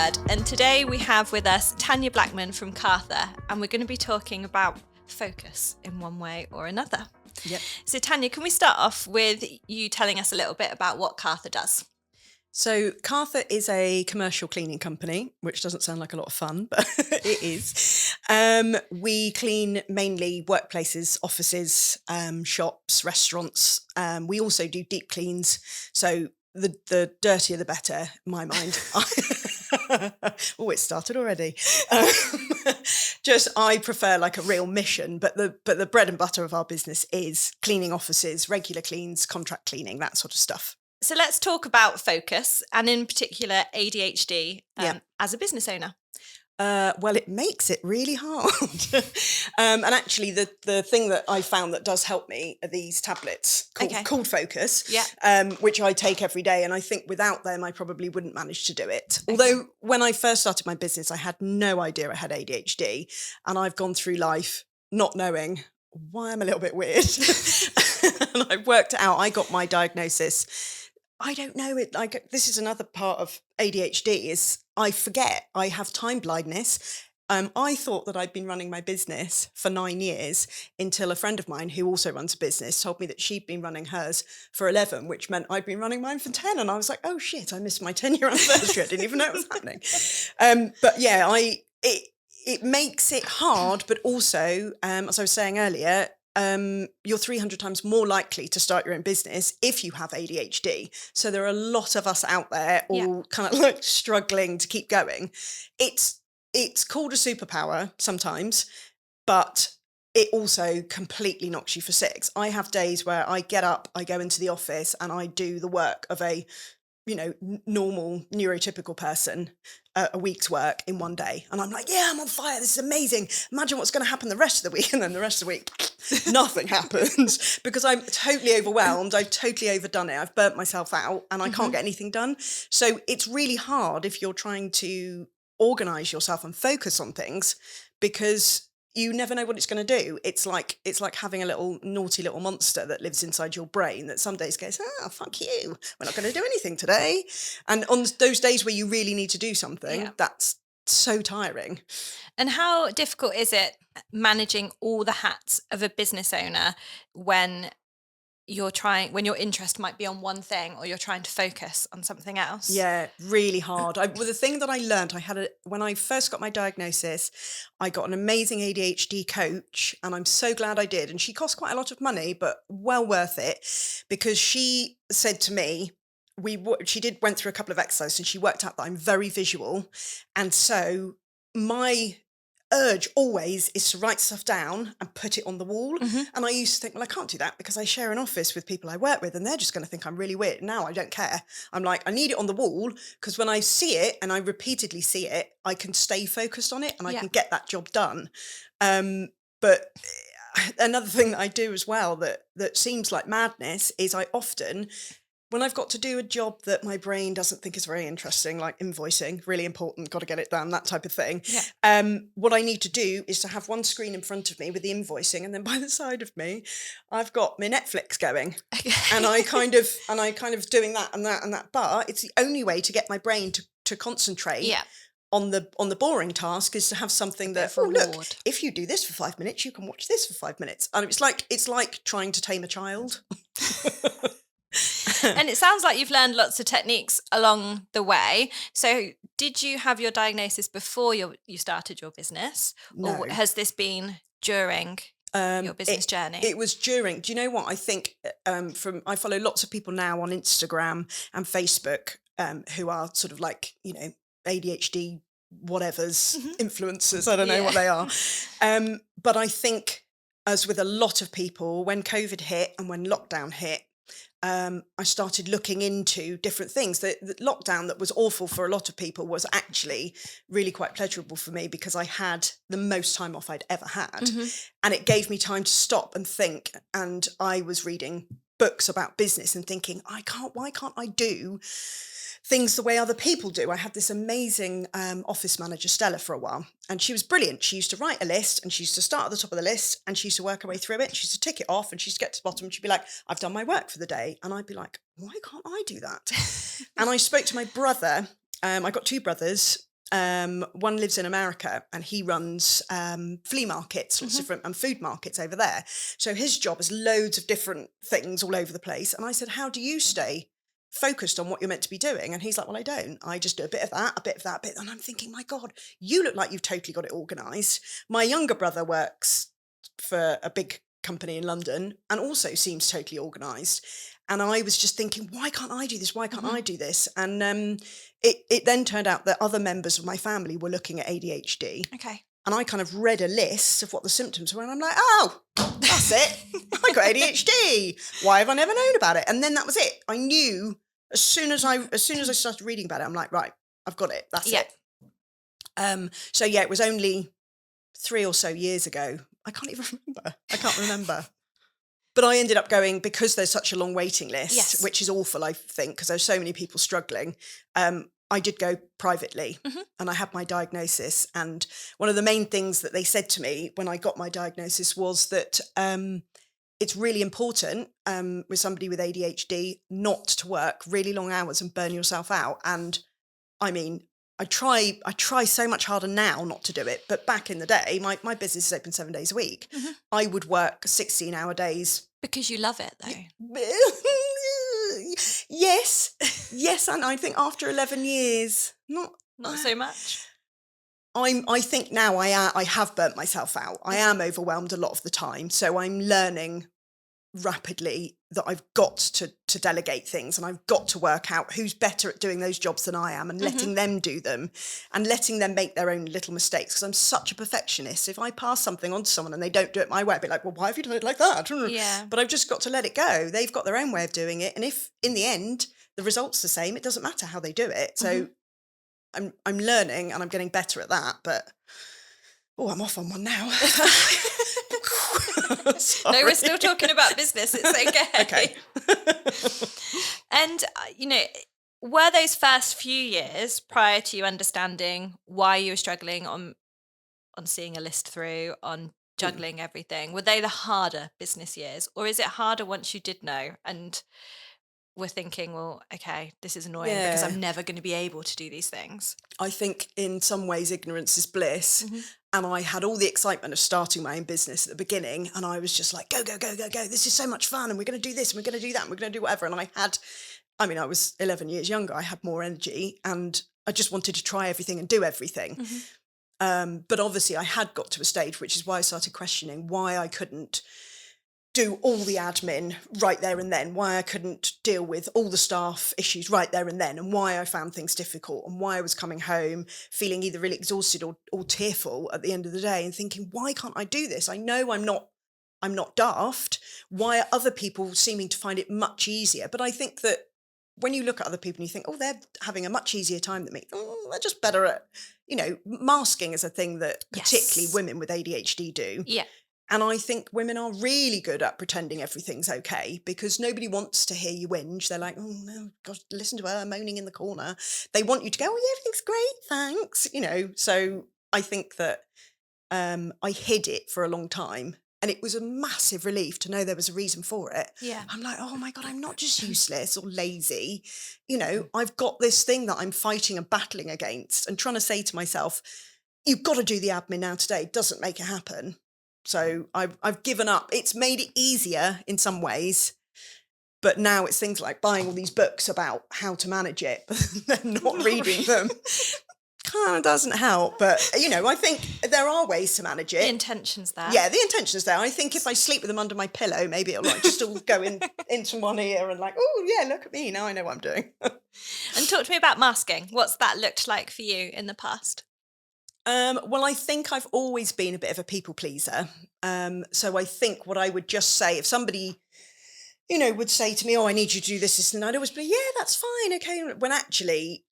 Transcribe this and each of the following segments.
Word, and today we have with us Tanya Blackman from Kartha, and we're going to be talking about focus in one way or another. Yep. So Tanya, can we start off with you telling us a little bit about what Kartha does? So Kartha is a commercial cleaning company, which doesn't sound like a lot of fun, but it is. We clean mainly workplaces, offices, shops, restaurants. We also do deep cleans. So the dirtier the better, in my mind. Oh, it started already. Just I prefer like a real mission, but the bread and butter of our business is cleaning offices, regular cleans, contract cleaning, that sort of stuff. So let's talk about focus, and in particular ADHD as a business owner. Well, it makes it really hard. And actually, the thing that I found that does help me are these tablets called Focus, which I take every day. And I think without them, I probably wouldn't manage to do it. Okay. Although when I first started my business, I had no idea I had ADHD. And I've gone through life not knowing why I'm a little bit weird. And I worked it out. I got my diagnosis. I don't know it. Like, this is another part of ADHD is I forget. I have time blindness. I thought that I'd been running my business for 9 years until a friend of mine who also runs a business told me that she'd been running hers for 11, which meant I'd been running mine for 10. And I was like, oh shit, I missed my 10-year anniversary. I didn't even know it was happening. But yeah, it makes it hard, but also, as I was saying earlier, you're 300 times more likely to start your own business if you have ADHD. So there are a lot of us out there all kind of like struggling to keep going. It's called a superpower sometimes, but it also completely knocks you for six. I have days where I get up, I go into the office and I do the work of a normal neurotypical person, a week's work in one day. And I'm like, yeah, I'm on fire. This is amazing. Imagine what's going to happen the rest of the week. And then the rest of the week, nothing happens because I'm totally overwhelmed. I've totally overdone it. I've burnt myself out and I can't get anything done. So it's really hard if you're trying to organize yourself and focus on things because you never know what it's going to do. It's like having a naughty little monster that lives inside your brain that some days goes, fuck you. We're not going to do anything today. And on those days where you really need to do something, that's so tiring. And how difficult is it managing all the hats of a business owner when your interest might be on one thing or you're trying to focus on something else? Yeah, really hard. Well, the thing that I learned, when I first got my diagnosis, I got an amazing ADHD coach and I'm so glad I did. And she cost quite a lot of money, but well worth it because she said to me, she went through a couple of exercises and she worked out that I'm very visual. And so my urge always is to write stuff down and put it on the wall. And I used to think, well, I can't do that because I share an office with people I work with and they're just going to think I'm really weird. Now I don't care. I'm like, I need it on the wall because when I see it and I repeatedly see it, I can stay focused on it and I can get that job done. But another thing that I do as well that seems like madness is I often, when I've got to do a job that my brain doesn't think is very interesting, like invoicing, really important, got to get it done, that type of thing. What I need to do is to have one screen in front of me with the invoicing, and then by the side of me, I've got my Netflix going, and I kind of doing that and that and that. But it's the only way to get my brain to concentrate. On the boring task is to have something that, look, if you do this for 5 minutes, you can watch this for 5 minutes. And it's like trying to tame a child. And it sounds like you've learned lots of techniques along the way. So did you have your diagnosis before you started your business? No. Or has this been during your business journey? It was during. Do you know what? I think I follow lots of people now on Instagram and Facebook who are sort of like, ADHD whatevers, influencers. I don't know what they are. But I think, as with a lot of people, when COVID hit and when lockdown hit, I started looking into different things. The lockdown that was awful for a lot of people was actually really quite pleasurable for me because I had the most time off I'd ever had. And it gave me time to stop and think. And I was reading books about business and thinking, why can't I do things the way other people do? I had this amazing office manager, Stella, for a while, and she was brilliant. She used to write a list and she used to start at the top of the list and she used to work her way through it. She used to tick it off and she used to get to the bottom and she'd be like, I've done my work for the day. And I'd be like, why can't I do that? And I spoke to my brother. I got two brothers. One lives in America and he runs flea markets, lots of different, and food markets over there. So his job is loads of different things all over the place. And I said, how do you stay focused on what you're meant to be doing? And he's like, well, I don't. I just do a bit of that, a bit of that, a bit. And I'm thinking, my God, you look like you've totally got it organised. My younger brother works for a big company in London and also seems totally organised. And I was just thinking, why can't I do this? Why can't I do this? And it then turned out that other members of my family were looking at ADHD. Okay. And I kind of read a list of what the symptoms were. And I'm like, oh, that's it. I got ADHD. Why have I never known about it? And then that was it. I knew as soon as I started reading about it, I'm like, right, I've got it. That's it. So yeah, it was only 3 or so years ago. I can't even remember. I can't remember. But I ended up going, because there's such a long waiting list, which is awful, I think, because there's so many people struggling. I did go privately and I had my diagnosis. And one of the main things that they said to me when I got my diagnosis was that it's really important with somebody with ADHD not to work really long hours and burn yourself out. And I mean, I try so much harder now not to do it. But back in the day, my business is open 7 days a week. I would work 16-hour days. Because you love it, though. Yes. And I think after 11 years, not so much. I think now I have burnt myself out. I am overwhelmed a lot of the time. So I'm learning rapidly that I've got to delegate things, and I've got to work out who's better at doing those jobs than I am, and letting them do them and letting them make their own little mistakes, because I'm such a perfectionist. If I pass something on to someone and they don't do it my way, I'd be like, well, why have you done it like that? Yeah. But I've just got to let it go. They've got their own way of doing it, and if in the end the result's the same, it doesn't matter how they do it. So I'm learning and I'm getting better at that. But I'm off on one now. No, we're still talking about business. It's okay. And, were those first few years prior to you understanding why you were struggling on seeing a list through, on juggling everything, were they the harder business years? Or is it harder once you did know and were thinking, well, okay, this is annoying because I'm never going to be able to do these things? I think in some ways ignorance is bliss. And I had all the excitement of starting my own business at the beginning. And I was just like, go. This is so much fun. And we're going to do this and we're going to do that and we're going to do whatever. And I was 11 years younger. I had more energy and I just wanted to try everything and do everything. But obviously I had got to a stage, which is why I started questioning why I couldn't do all the admin right there and then, why I couldn't deal with all the staff issues right there and then, and why I found things difficult, and why I was coming home feeling either really exhausted or tearful at the end of the day and thinking, why can't I do this? I know I'm not daft. Why are other people seeming to find it much easier? But I think that when you look at other people and you think, oh, they're having a much easier time than me, they're just better at, masking is a thing that particularly women with ADHD do. Yeah. And I think women are really good at pretending everything's okay, because nobody wants to hear you whinge. They're like, oh, no, gosh, listen to her moaning in the corner. They want you to go, oh, yeah, everything's great, thanks. So I think that I hid it for a long time. And it was a massive relief to know there was a reason for it. Yeah. I'm like, oh, my God, I'm not just useless or lazy. I've got this thing that I'm fighting and battling against and trying to say to myself, you've got to do the admin now today. It doesn't make it happen. So I've given up. It's made it easier in some ways, but now it's things like buying all these books about how to manage it, but then not reading them. Kind of doesn't help, but I think there are ways to manage it. The intention's there. Yeah, the intention's there. I think if I sleep with them under my pillow, maybe it'll just all go into one ear and like, oh yeah, look at me, now I know what I'm doing. And talk to me about masking. What's that looked like for you in the past? Well, I think I've always been a bit of a people pleaser. So I think what I would just say, if somebody, would say to me, oh, I need you to do this, and I'd always be, yeah, that's fine, okay. When actually,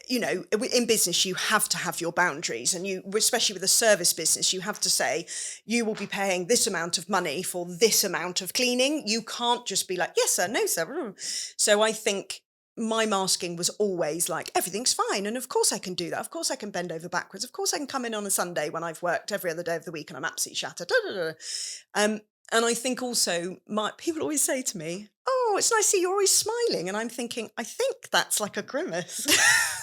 in business, you have to have your boundaries, and especially with a service business, you have to say, you will be paying this amount of money for this amount of cleaning. You can't just be like, yes, sir, no, sir. So I think my masking was always like, everything's fine. And of course I can do that. Of course I can bend over backwards. Of course I can come in on a Sunday when I've worked every other day of the week and I'm absolutely shattered. And I think also people always say to me, oh, it's nice to see you're always smiling. And I'm thinking, I think that's like a grimace.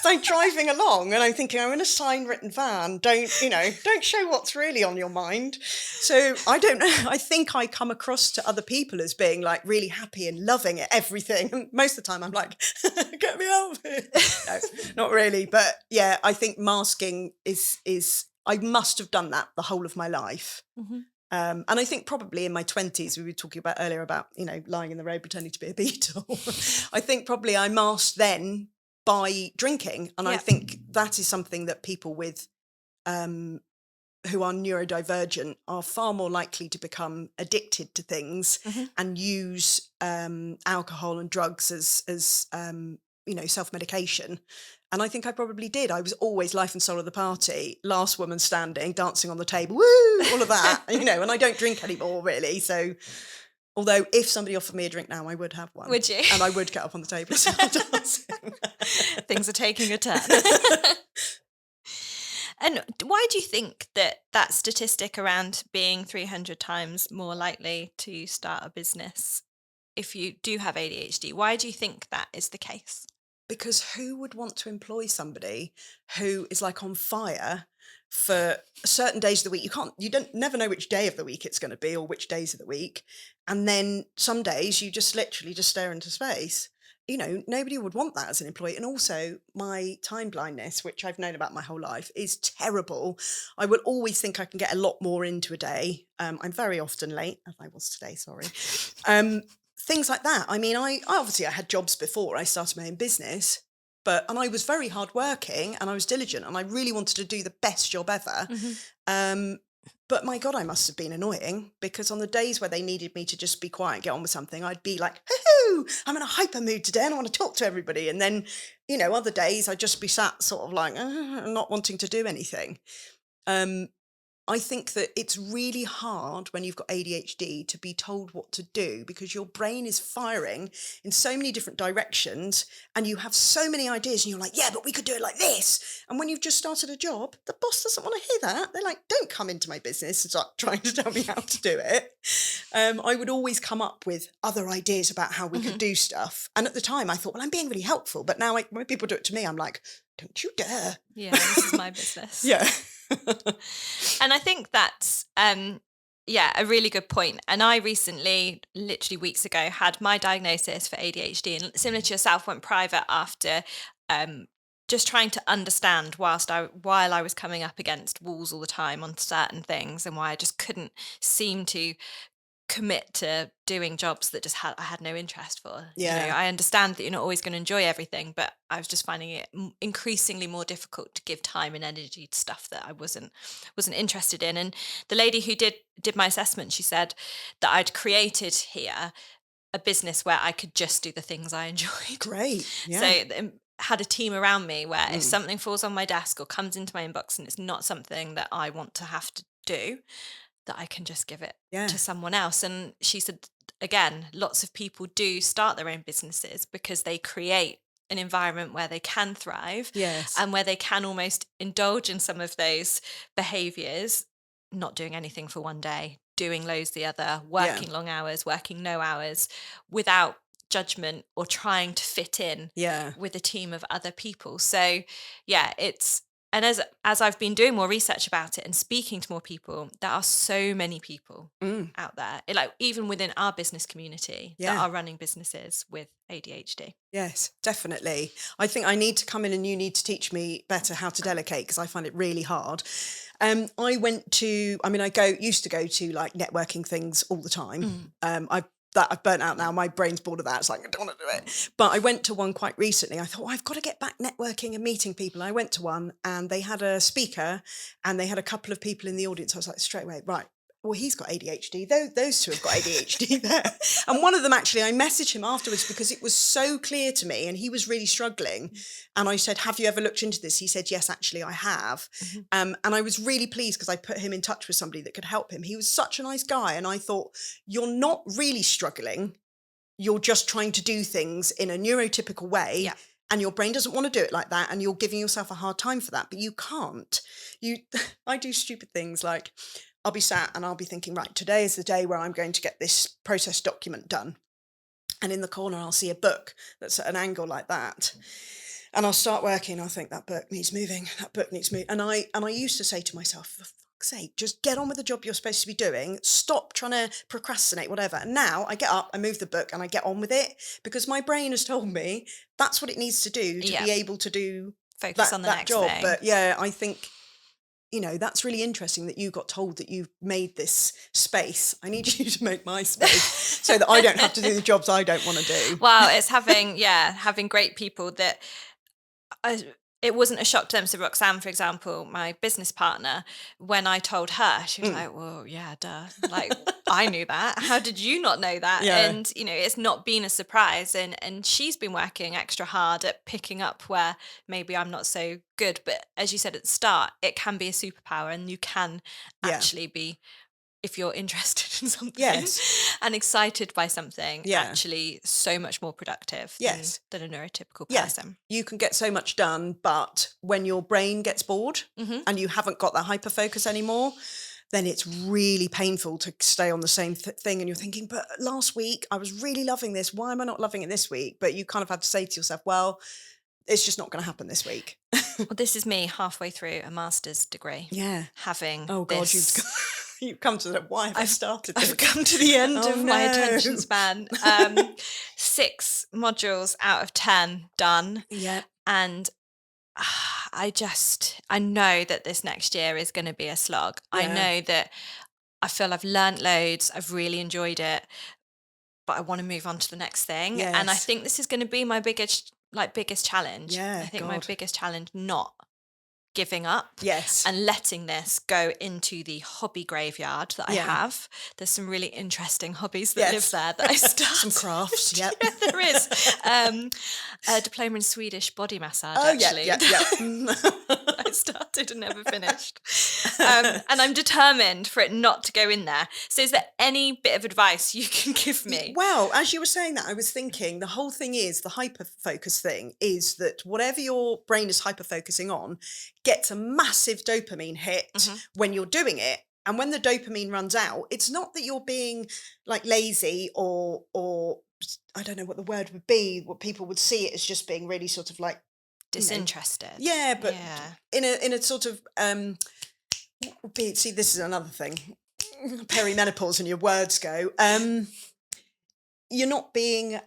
like driving along and I'm thinking, I'm in a sign written van. Don't show what's really on your mind. So I don't know. I think I come across to other people as being like really happy and loving at everything. And most of the time I'm like, get me out of here. No, not really. But yeah, I think masking is I must have done that the whole of my life. Mm-hmm. And I think probably in my 20s, we were talking about earlier about, lying in the road pretending to be a beetle. I think probably I masked then by drinking. And I think that is something that people with who are neurodivergent are far more likely to become addicted to things and use alcohol and drugs as self-medication. And I think I probably did. I was always life and soul of the party, last woman standing, dancing on the table, woo, all of that, and I don't drink anymore really. So although if somebody offered me a drink now, I would have one. Would you? And I would get up on the table and start dancing. Things are taking a turn. And why do you think that statistic around being 300 times more likely to start a business if you do have ADHD, why do you think that is the case? Because who would want to employ somebody who is like on fire for certain days of the week? You don't never know which day of the week it's going to be or which days of the week. And then some days you just literally just stare into space. Nobody would want that as an employee. And also my time blindness, which I've known about my whole life, is terrible. I will always think I can get a lot more into a day. I'm very often late, as I was today, sorry. Things like that. I mean, I obviously I had jobs before I started my own business, and I was very hardworking and I was diligent and I really wanted to do the best job ever. But my God, I must have been annoying because on the days where they needed me to just be quiet and get on with something, I'd be like, hoo-hoo, I'm in a hyper mood today and I want to talk to everybody. And then, other days I'd just be sat sort of like, not wanting to do anything. I think that it's really hard when you've got ADHD to be told what to do because your brain is firing in so many different directions and you have so many ideas and you're like, yeah, but we could do it like this. And when you've just started a job, the boss doesn't want to hear that. They're like, don't come into my business and start trying to tell me how to do it. I would always come up with other ideas about how we could do stuff. And at the time I thought, well, I'm being really helpful. But now when people do it to me, I'm like, don't you dare. Yeah, this is my business. Yeah. And I think that's a really good point. And I recently, literally weeks ago, had my diagnosis for ADHD, and similar to yourself, went private after just trying to understand while I was coming up against walls all the time on certain things, and why I just couldn't seem to commit to doing jobs that just I had no interest for. Yeah. I understand that you're not always going to enjoy everything, but I was just finding it increasingly more difficult to give time and energy to stuff that I wasn't interested in. And the lady who did my assessment, she said that I'd created here a business where I could just do the things I enjoyed. Great. Yeah. So had a team around me where if something falls on my desk or comes into my inbox and it's not something that I want to have to do, that I can just give it to someone else. And she said, again, lots of people do start their own businesses because they create an environment where they can thrive and where they can almost indulge in some of those behaviors, not doing anything for one day, doing loads the other, working long hours, working no hours, without judgment or trying to fit in with a team of other people. So and as I've been doing more research about it and speaking to more people, there are so many people out there, like even within our business community, that are running businesses with ADHD. Yes, definitely. I think I need to come in and you need to teach me better how to delegate because I find it really hard. I used to go to like networking things all the time. I've burnt out now. My brain's bored of that. It's like, I don't want to do it. But I went to one quite recently. I thought, I've got to get back networking and meeting people. I went to one and they had a speaker and they had a couple of people in the audience. I was like, straight away, right, well, he's got ADHD. Those two have got ADHD there. And one of them, actually, I messaged him afterwards because it was so clear to me and he was really struggling. And I said, have you ever looked into this? He said, yes, actually, I have. And I was really pleased because I put him in touch with somebody that could help him. He was such a nice guy. And I thought, you're not really struggling. You're just trying to do things in a neurotypical way. Yeah. And your brain doesn't want to do it like that. And you're giving yourself a hard time for that. But you can't. I do stupid things like, I'll be sat and I'll be thinking, right, today is the day where I'm going to get this process document done. And in the corner, I'll see a book that's at an angle like that. And I'll start working. I'll think that book needs moving. That book needs moving. And I used to say to myself, for fuck's sake, just get on with the job you're supposed to be doing. Stop trying to procrastinate, whatever. And now I get up, I move the book, and I get on with it because my brain has told me that's what it needs to do to be able to do focus on the next job. thing. But yeah, I think, that's really interesting that you got told that you've made this space. I need you to make my space so that I don't have to do the jobs I don't want to do. Well, it's having great people that it wasn't a shock to them. So Roxanne, for example, my business partner, when I told her, she was like, well, yeah, duh. Like, I knew that. How did you not know that? Yeah. And, it's not been a surprise. And she's been working extra hard at picking up where maybe I'm not so good. But as you said at the start, it can be a superpower and you can actually be, if you're interested in something and excited by something, actually so much more productive than a neurotypical person. You can get so much done, but when your brain gets bored and you haven't got that hyperfocus anymore, then it's really painful to stay on the same thing. And you're thinking, but last week I was really loving this. Why am I not loving it this week? But you kind of have to say to yourself, well, it's just not going to happen this week. Well, this is me halfway through a master's degree. Yeah. Having you've come to that. Why have I started this? I've come to the end of my attention span. 6 modules out of 10 done. Yeah. And I know that this next year is going to be a slog. Yeah. I know that I feel I've learnt loads. I've really enjoyed it, but I want to move on to the next thing. Yes. And I think this is going to be my biggest challenge. Yeah, I think my biggest challenge, not giving up and letting this go into the hobby graveyard that I have. There's some really interesting hobbies that live there that I started. Some crafts, yeah, there is. A diploma in Swedish body massage, actually. Yeah. I started and never finished. And I'm determined for it not to go in there. So is there any bit of advice you can give me? Well, as you were saying that, I was thinking the whole thing is, the hyper-focus thing is that whatever your brain is hyper-focusing on gets a massive dopamine hit when you're doing it. And when the dopamine runs out, it's not that you're being like lazy or I don't know what the word would be, what people would see it as just being really sort of like disinterested. But in a sort of see, this is another thing. Perimenopause and your words go. You're not being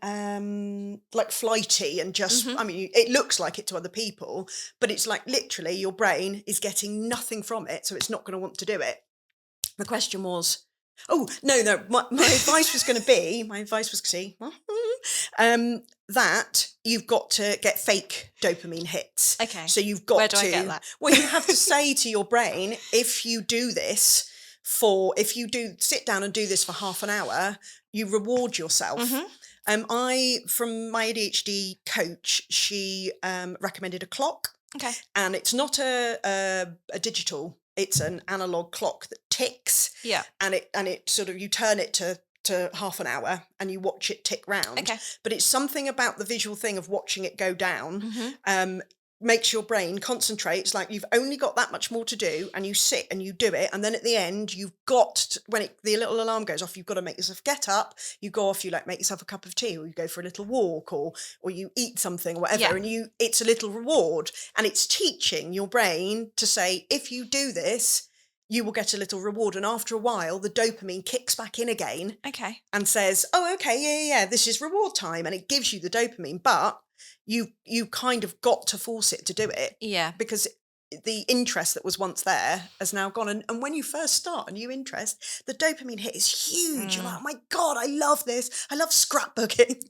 like flighty and just, I mean, it looks like it to other people, but it's like literally your brain is getting nothing from it, so it's not going to want to do it. The question was, my advice was going to be, that you've got to get fake dopamine hits. Okay. So you've got Where do I get that? Well, you have to say to your brain, if you do sit down and do this for half an hour, you reward yourself. From my ADHD coach, she recommended a clock. Okay. And it's not a digital, it's an analog clock that ticks. Yeah. And it sort of, you turn it to half an hour and you watch it tick round. Okay. But it's something about the visual thing of watching it go down. Makes your brain concentrate. It's like you've only got that much more to do, and you sit and you do it, and then at the end you've got to, when the little alarm goes off, you've got to make yourself get up, you go off, you like make yourself a cup of tea, or you go for a little walk, or you eat something or whatever, and it's a little reward, and it's teaching your brain to say, if you do this, you will get a little reward. And after a while, the dopamine kicks back in again. Okay. And says, oh, okay, yeah, this is reward time. And it gives you the dopamine, but you kind of got to force it to do it. Yeah. Because the interest that was once there has now gone. And when you first start a new interest, the dopamine hit is huge. You're like, oh my God, I love this. I love scrapbooking.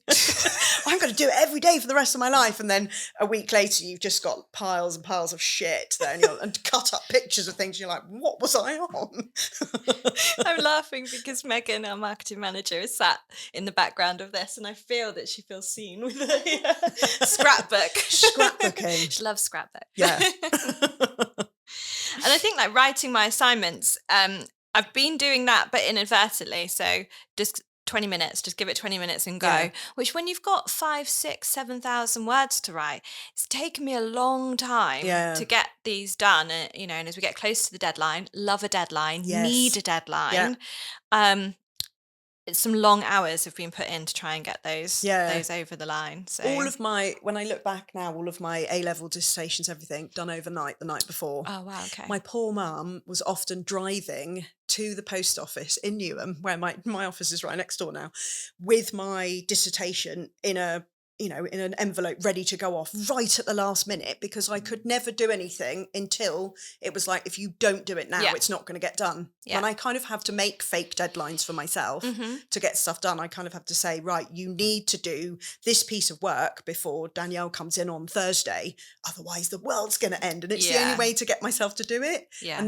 I'm going to do it every day for the rest of my life. And then a week later, you've just got piles and piles of shit there, and cut up pictures of things. You're like, what was I on? I'm laughing because Megan, our marketing manager, is sat in the background of this, and I feel that she feels seen with a scrapbook. Scrapbooking. She loves scrapbook. Yeah. And I think like writing my assignments, I've been doing that, but inadvertently. So just 20 minutes, just give it 20 minutes and go, which when you've got 5, 6, 7,000 words to write, it's taken me a long time to get these done. And as we get close to the deadline, love a deadline, need a deadline. some long hours have been put in to try and get those Yeah. over the line. So When I look back now, all of my A-level dissertations, everything done overnight, the night before. Oh wow, okay. My poor mum was often driving to the post office in Newham, where my office is right next door now, with my dissertation in an envelope ready to go off right at the last minute, because I could never do anything until it was like, if you don't do it now, it's not going to get done. Yeah. And I kind of have to make fake deadlines for myself to get stuff done. I kind of have to say, right, you need to do this piece of work before Danielle comes in on Thursday. Otherwise the world's going to end. And it's the only way to get myself to do it. Yeah. And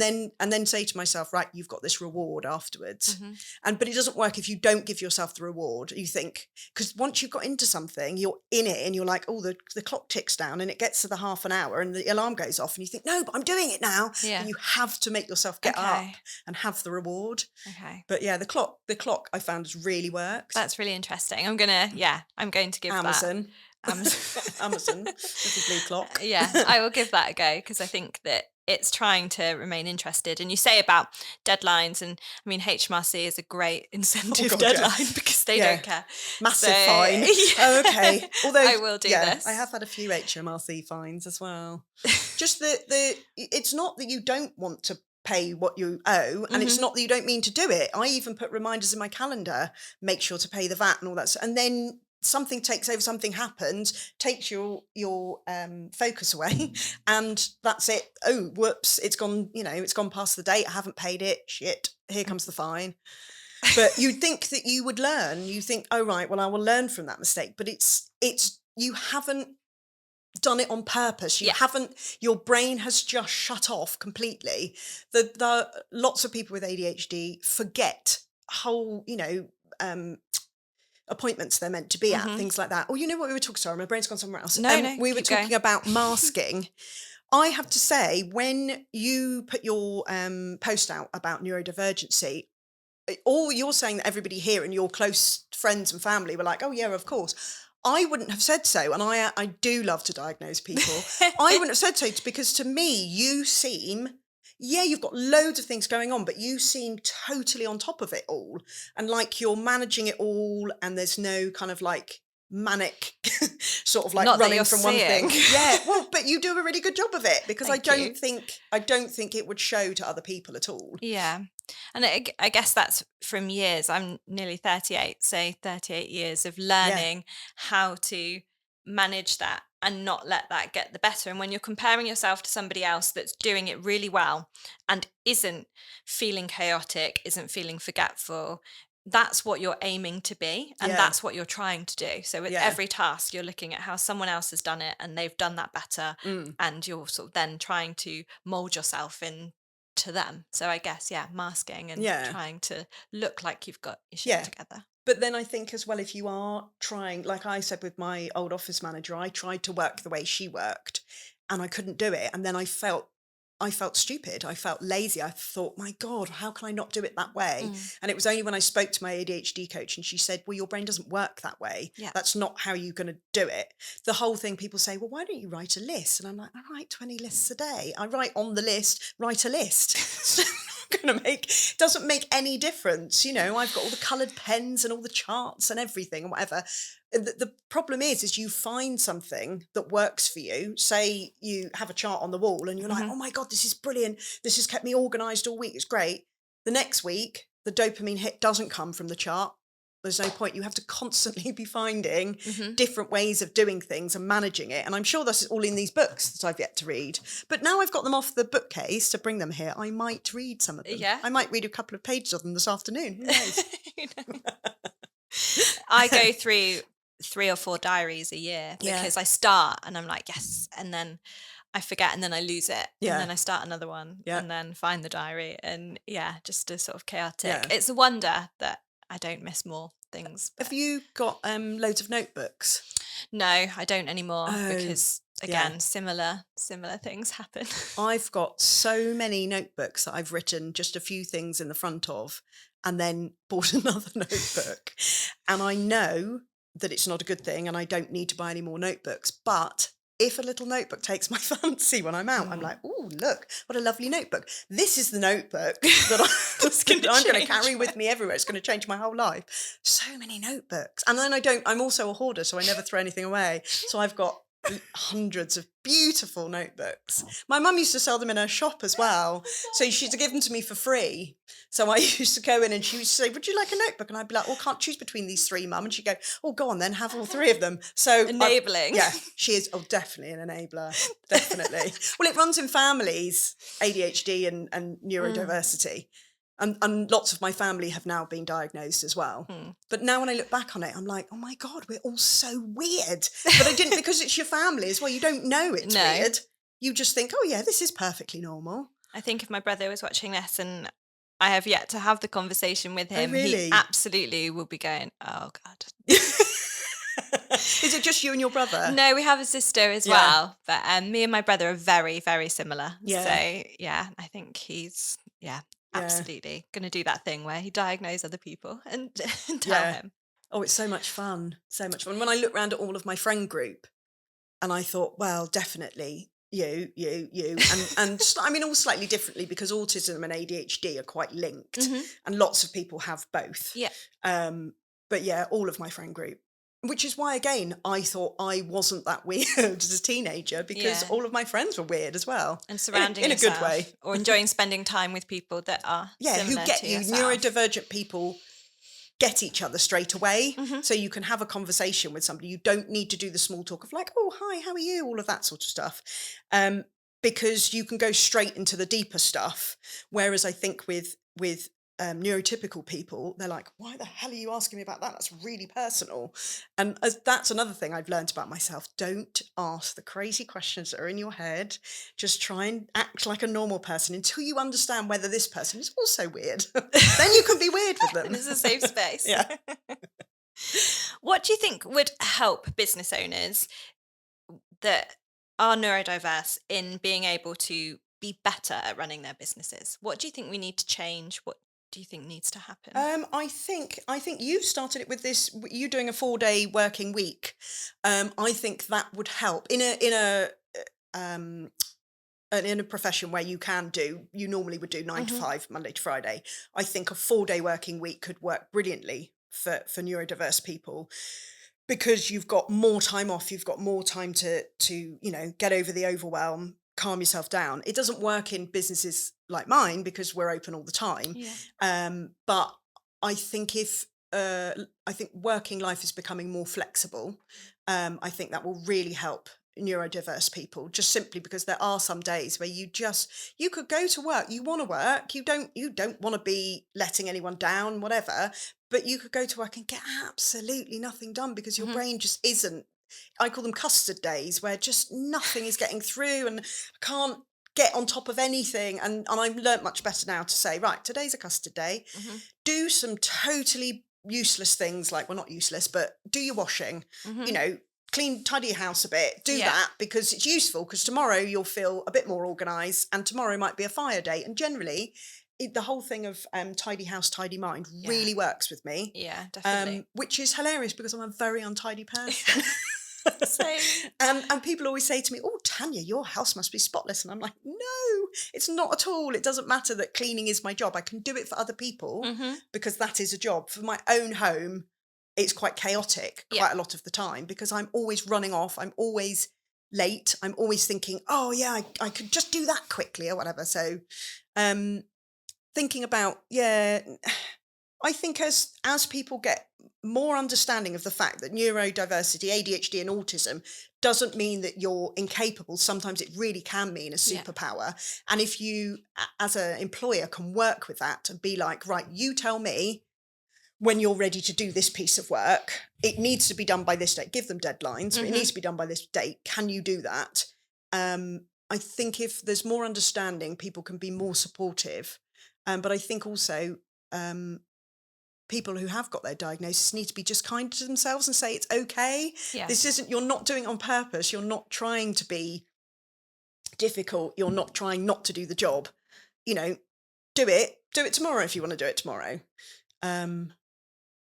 then say to myself, right, you've got this reward afterwards. But it doesn't work if you don't give yourself the reward. You think, because once you've got into something, you're in it and you're like, oh, the clock ticks down and it gets to the half an hour and the alarm goes off and you think, no, but I'm doing it now. Yeah. And you have to make yourself get up and have the reward. Okay. But yeah, the clock I found has really worked. That's really interesting. I'm going to give Amazon, little blue clock. Yeah, I will give that a go, because I think that it's trying to remain interested. And you say about deadlines, and I mean, HMRC is a great incentive deadline because they don't care. Massive fine. Oh, okay. Although I will do this. I have had a few HMRC fines as well. Just it's not that you don't want to pay what you owe, and it's not that you don't mean to do it. I even put reminders in my calendar, make sure to pay the VAT and all that. And then something takes over, something happens, takes your focus away, and that's it. Oh, whoops, it's gone, it's gone past the date. I haven't paid it. Shit, here comes the fine. But you'd think that you would learn. You think, oh, right, well, I will learn from that mistake. But it's you haven't done it on purpose. You haven't, your brain has just shut off completely. The lots of people with ADHD forget whole, appointments they're meant to be at, things like that. Oh, you know what we were talking, sorry, my brain's gone somewhere else. No, we were talking about masking. I have to say, when you put your post out about neurodivergency, all you're saying that everybody here and your close friends and family were like, oh yeah, of course. I wouldn't have said so, and I do love to diagnose people. I wouldn't have said so, because to me, you seem, you've got loads of things going on, but you seem totally on top of it all, and like you're managing it all, and there's no kind of like manic sort of like Not running from one thing. Yeah, well, but you do a really good job of it, because I don't think it would show to other people at all. Yeah. And I guess that's from years. I'm nearly 38, so 38 years of learning how to manage that and not let that get the better. And when you're comparing yourself to somebody else that's doing it really well and isn't feeling chaotic, isn't feeling forgetful, that's what you're aiming to be, and that's what you're trying to do. So with every task, you're looking at how someone else has done it and they've done that better, and you're sort of then trying to mold yourself in to them. So I guess masking and trying to look like you've got your shit together. But then I think as well, if you are trying, like I said with my old office manager, I tried to work the way she worked and I couldn't do it, and then I felt stupid. I felt lazy. I thought, my God, how can I not do it that way? And it was only when I spoke to my ADHD coach and she said, well, your brain doesn't work that way. That's not how you're going to do it. The whole thing, people say, well, why don't you write a list? And I'm like, I write 20 lists a day. I write on the list, write a list. Doesn't make any difference. I've got all the coloured pens and all the charts and everything and whatever. The problem is you find something that works for you. Say you have a chart on the wall and you're like, oh my God, this is brilliant. This has kept me organised all week. It's great. The next week, the dopamine hit doesn't come from the chart. There's no point. You have to constantly be finding different ways of doing things and managing it. And I'm sure that's all in these books that I've yet to read. But now I've got them off the bookcase to bring them here, I might read some of them. Yeah. I might read a couple of pages of them this afternoon. Who knows? I go through 3 or 4 diaries a year because I start and I'm like, yes. And then I forget and then I lose it. And then I start another one and then find the diary. And just a sort of chaotic. Yeah. It's a wonder that I don't miss more things. Have you got loads of notebooks? No, I don't anymore because again, similar things happen. I've got so many notebooks that I've written just a few things in the front of and then bought another notebook. And I know that it's not a good thing and I don't need to buy any more notebooks, but if a little notebook takes my fancy when I'm out, I'm like, oh, look, what a lovely notebook. This is the notebook that I'm going to carry with me everywhere. It's going to change my whole life. So many notebooks. And then I'm also a hoarder, so I never throw anything away. So I've got hundreds of beautiful notebooks. My mum used to sell them in her shop as well. So she used to give them to me for free. So I used to go in and she used to say, would you like a notebook? And I'd be like, well, can't choose between these three, Mum. And she'd go, oh, go on then, have all three of them. So enabling. Yeah, she is definitely an enabler. Definitely. Well, it runs in families, ADHD and neurodiversity. And lots of my family have now been diagnosed as well. But now when I look back on it, I'm like, oh my God, we're all so weird. But I didn't, because it's your family as well. You don't know it's weird. You just think, oh yeah, this is perfectly normal. I think if my brother was watching this, and I have yet to have the conversation with him, really? He absolutely will be going, oh God. Is it just you and your brother? No, we have a sister as well. But me and my brother are very, very similar. Yeah. So yeah, I think he's, absolutely going to do that thing where he diagnose other people and tell him. Oh, it's so much fun. So much fun. When I look around at all of my friend group and I thought, well, definitely you. And I mean, all slightly differently because autism and ADHD are quite linked and lots of people have both. Yeah. But yeah, all of my friend group. Which is why, again, I thought I wasn't that weird as a teenager because all of my friends were weird as well. And surrounding in a yourself, good way. Or enjoying spending time with people that are who get you. yourself. Neurodivergent people get each other straight away. So you can have a conversation with somebody. You don't need to do the small talk of like, oh, hi, how are you? All of that sort of stuff. Because you can go straight into the deeper stuff. Whereas I think with neurotypical people, they're like, why the hell are you asking me about that? That's really personal. And that's another thing I've learned about myself. Don't ask the crazy questions that are in your head. Just try and act like a normal person until you understand whether this person is also weird. Then you can be weird with them. It's a safe space. Yeah. What do you think would help business owners that are neurodiverse in being able to be better at running their businesses? What do you think we need to change? What do you think needs to happen? I think you've started it with this. You doing a 4-day working week. I think that would help in a profession where you normally would do 9 to 5, Monday to Friday. I think a 4-day working week could work brilliantly for neurodiverse people. Because you've got more time off, you've got more time to get over the overwhelm, calm yourself down. It doesn't work in businesses like mine because we're open all the time. Yeah. But I think I think working life is becoming more flexible. I think that will really help neurodiverse people, just simply because there are some days where you could go to work, you want to work, you don't want to be letting anyone down, whatever, but you could go to work and get absolutely nothing done because your brain just isn't. I call them custard days, where just nothing is getting through and I can't get on top of anything. And I've learnt much better now to say, right, today's a custard day. Do some totally useless things, like, well, not useless, but do your washing, tidy your house a bit, do that because it's useful, because tomorrow you'll feel a bit more organised and tomorrow might be a fire day. And generally, the whole thing of tidy house, tidy mind really works with me. Yeah, definitely. Which is hilarious because I'm a very untidy person. Same. And people always say to me, oh, Tanya, your house must be spotless. And I'm like, no, it's not at all. It doesn't matter that cleaning is my job. I can do it for other people because that is a job. For my own home, it's quite chaotic quite a lot of the time because I'm always running off. I'm always late. I'm always thinking, oh, yeah, I could just do that quickly or whatever. So thinking about, I think as people get more understanding of the fact that neurodiversity, ADHD and autism doesn't mean that you're incapable. Sometimes it really can mean a superpower. And if you, as an employer, can work with that and be like, right, you tell me when you're ready to do this piece of work, it needs to be done by this date. Give them deadlines, but it needs to be done by this date. Can you do that? I think if there's more understanding, people can be more supportive. But I think also people who have got their diagnosis need to be just kind to themselves and say it's okay. This isn't, you're not doing it on purpose. You're not trying to be difficult. You're not trying not to do the job. Do it tomorrow if you want to do it tomorrow.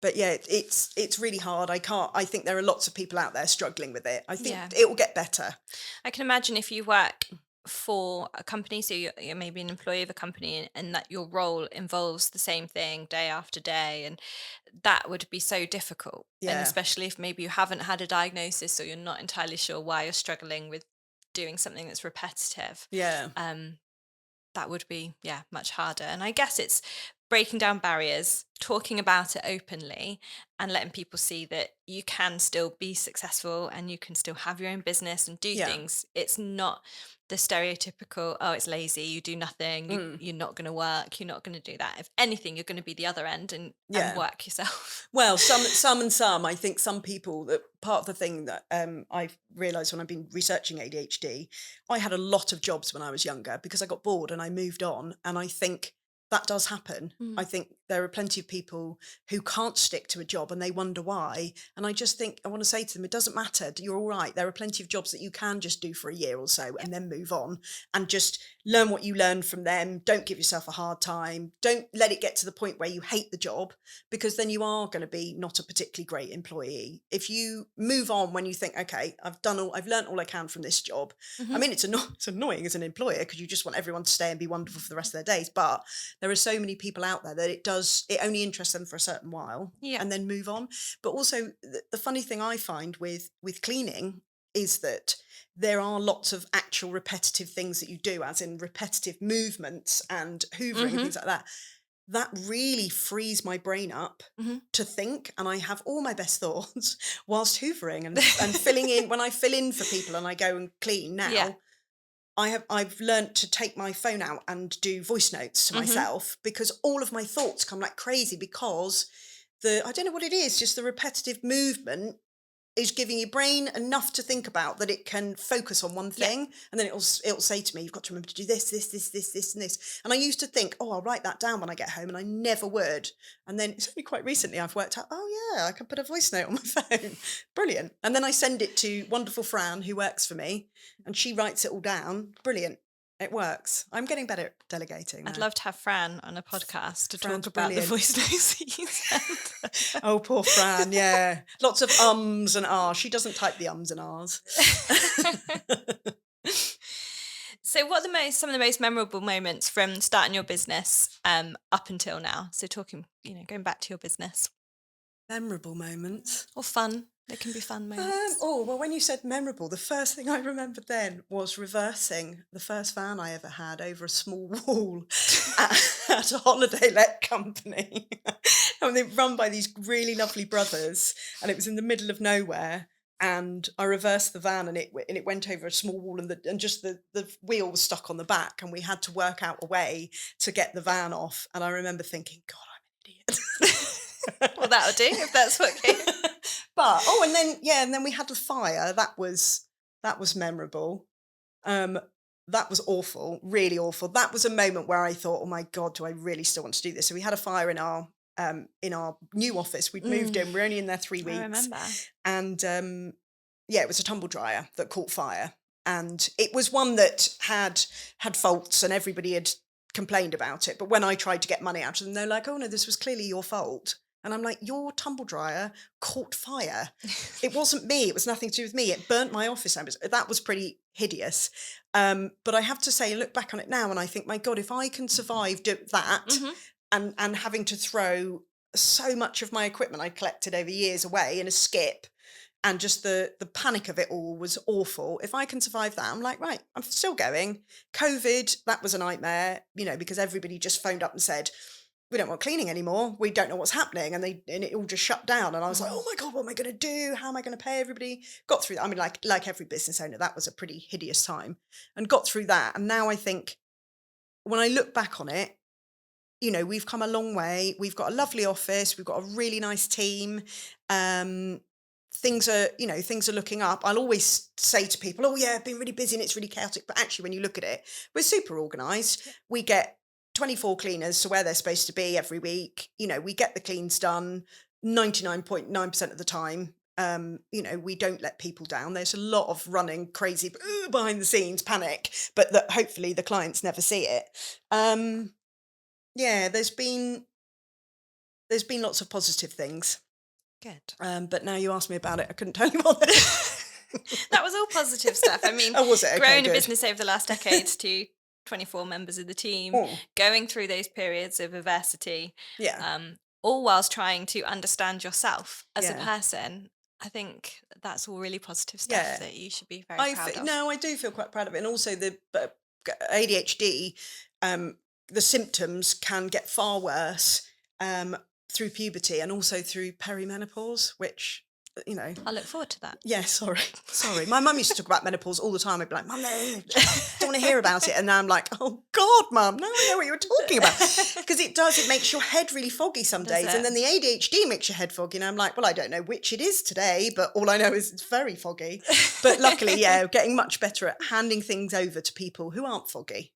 But yeah, it's really hard. I think there are lots of people out there struggling with it. I think Yeah. it will get better. I can imagine if you work for a company, so you're maybe an employee of a company, and that your role involves the same thing day after day, and that would be so difficult. And Yeah. especially if maybe you haven't had a diagnosis or you're not entirely sure why you're struggling with doing something that's repetitive. Yeah. Um, that would be, yeah, much harder. And I guess it's breaking down barriers, talking about it openly, and letting people see that you can still be successful and you can still have your own business and do Yeah. things. It's not the stereotypical, oh, it's lazy, you do nothing, Mm. you're not going to work, you're not going to do that. If anything, you're going to be the other end and Yeah. work yourself. Well, some and some. I think some people, that part of the thing that I've realised when I've been researching ADHD, I had a lot of jobs when I was younger because I got bored and I moved on. And I think that does happen. I Mm. think there are plenty of people who can't stick to a job and they wonder why. And I just think I want to say to them, it doesn't matter. You're all right. There are plenty of jobs that you can just do for a year or so Yep. and then move on and just learn what you learn from them. Don't give yourself a hard time. Don't let it get to the point where you hate the job, because then you are going to be not a particularly great employee. If you move on when you think, okay, I've learned all I can from this job. I Hmm. mean, it's annoying as an employer because you just want everyone to stay and be wonderful for the rest of their days. But there are so many people out there that it only interests them for a certain while Yeah. and then move on. But also the funny thing I find with cleaning is that there are lots of actual repetitive things that you do, as in repetitive movements and hoovering and Hmm. things like that. That really frees my brain up Hmm. to think, and I have all my best thoughts whilst hoovering and filling in. When I fill in for people and I go and clean Yeah. now, I've learnt to take my phone out and do voice notes to Hmm. myself, because all of my thoughts come like crazy, because I don't know what it is, just the repetitive movement is giving your brain enough to think about that it can focus on one Yeah. thing, and then it'll say to me, you've got to remember to do this and this. And I used to think, oh, I'll write that down when I get home, and I never would. And then it's only quite recently I've worked out, oh yeah, I can put a voice note on my phone. Brilliant. And then I send it to wonderful Fran, who works for me, and she writes it all down. Brilliant. It works. I'm getting better at delegating I'd now. love to have Fran on a podcast to talk Fran's about the brilliant. voice notes that you send. Oh, poor Fran, yeah. Lots of ums and ahs. She doesn't type the ums and ahs. So, what are some of the most memorable moments from starting your business up until now? So, talking, going back to your business Memorable moments. or fun. They can be fun moments. Oh, well, when you said memorable, the first thing I remembered then was reversing the first van I ever had over a small wall at a holiday let company. And they were run by these really lovely brothers, and it was in the middle of nowhere. And I reversed the van, and it went over a small wall, and just the wheel was stuck on the back, and we had to work out a way to get the van off. And I remember thinking, God, I'm an idiot. Well, that'll do if that's what came. But and then we had the fire. That was memorable. That was awful, really awful. That was a moment where I thought, oh my God, do I really still want to do this? So we had a fire in our new office. We'd moved in. We're only in there 3 weeks. I remember. And yeah, it was a tumble dryer that caught fire. And it was one that had faults, and everybody had complained about it. But when I tried to get money out of them, they're like, oh no, this was clearly your fault. And I'm like, your tumble dryer caught fire. It wasn't me. It was nothing to do with me. It burnt my office. That was pretty hideous. But I have to say, look back on it now, and I think, my God, if I can survive that Hmm. and having to throw so much of my equipment I collected over years away in a skip, and just the panic of it all was awful. If I can survive that, I'm like, right, I'm still going. COVID, that was a nightmare, because everybody just phoned up and said, we don't want cleaning anymore. We don't know what's happening. And it all just shut down. And I was like, oh my God, what am I going to do? How am I going to pay everybody? Got through that. I mean, like every business owner, that was a pretty hideous time, and got through that. And now I think, when I look back on it, we've come a long way. We've got a lovely office. We've got a really nice team. Things are looking up. I'll always say to people, oh yeah, I've been really busy and it's really chaotic. But actually, when you look at it, we're super organised. Yeah. We get 24 cleaners to where they're supposed to be every week. We get the cleans done 99.9% of the time. We don't let people down. There's a lot of running crazy behind the scenes panic, but that hopefully the clients never see it. Yeah, there's been there's been lots of positive things. Good. But now you asked me about it, I couldn't tell you what. That was all positive stuff. I mean, was it? Okay, growing good. a business over the last decade to 24 members of the team, going through those periods of adversity, all whilst trying to understand yourself as a person. I think that's all really positive stuff that you should be very proud of. No, I do feel quite proud of it. And also the ADHD, the symptoms can get far worse through puberty and also through perimenopause, which, you know. I look forward to that. Yeah, sorry. My mum used to talk about menopause all the time. I'd be like, Mum, no, I don't want to hear about it. And now I'm like, oh God, Mum, now I know what you're talking about. Because it makes your head really foggy some days. And then the ADHD makes your head foggy. And I'm like, well, I don't know which it is today, but all I know is it's very foggy. But luckily, getting much better at handing things over to people who aren't foggy.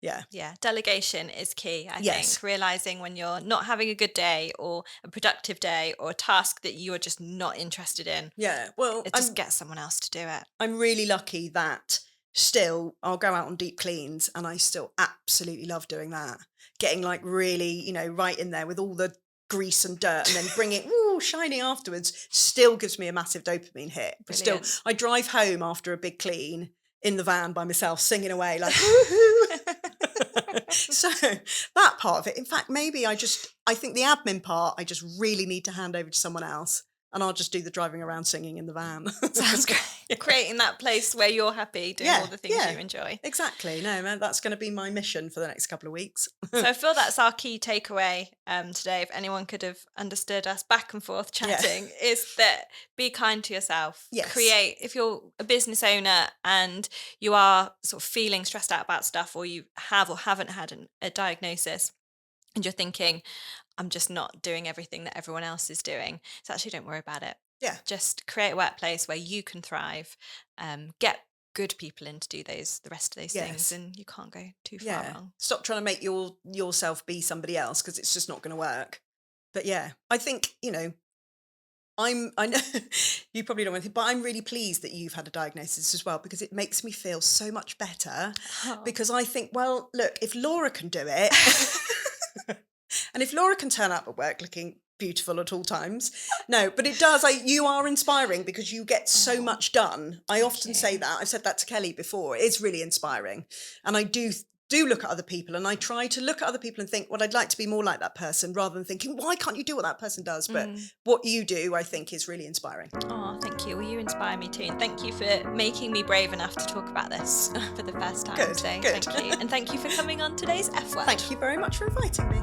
Yeah. Delegation is key, I think. Realizing when you're not having a good day or a productive day or a task that you are just not interested in. Yeah. Well, just get someone else to do it. I'm really lucky that still I'll go out on deep cleans and I still absolutely love doing that. Getting like really, you know, right in there with all the grease and dirt and then bringing shiny afterwards still gives me a massive dopamine hit. But still, I drive home after a big clean in the van by myself singing away like woohoo. So that part of it, in fact, maybe I think the admin part I just really need to hand over to someone else and I'll just do the driving around singing in the van. Sounds great. Creating that place where you're happy doing all the things you enjoy. Exactly. No, man, that's going to be my mission for the next couple of weeks. So I feel that's our key takeaway today. If anyone could have understood us back and forth chatting, is that be kind to yourself. Yes. Create, if you're a business owner and you are sort of feeling stressed out about stuff or you have or haven't had a diagnosis and you're thinking, I'm just not doing everything that everyone else is doing. So actually don't worry about it. Yeah. Just create a workplace where you can thrive, get good people in to do the rest of those things, and you can't go too far wrong. Stop trying to make yourself be somebody else because it's just not going to work. But I think, you know, I know you probably don't want to, but I'm really pleased that you've had a diagnosis as well because it makes me feel so much better because I think, well, look, if Laura can do it and if Laura can turn up at work looking beautiful at all times. No, but it does. You are inspiring because you get so much done. I often say that. I've said that to Kelly before. It's really inspiring. And I do look at other people and I try to look at other people and think, well, I'd like to be more like that person rather than thinking, why can't you do what that person does? But what you do, I think, is really inspiring. Oh, thank you. Well, you inspire me too. And thank you for making me brave enough to talk about this for the first time today. Good. Thank you. And thank you for coming on today's F Word. Thank you very much for inviting me.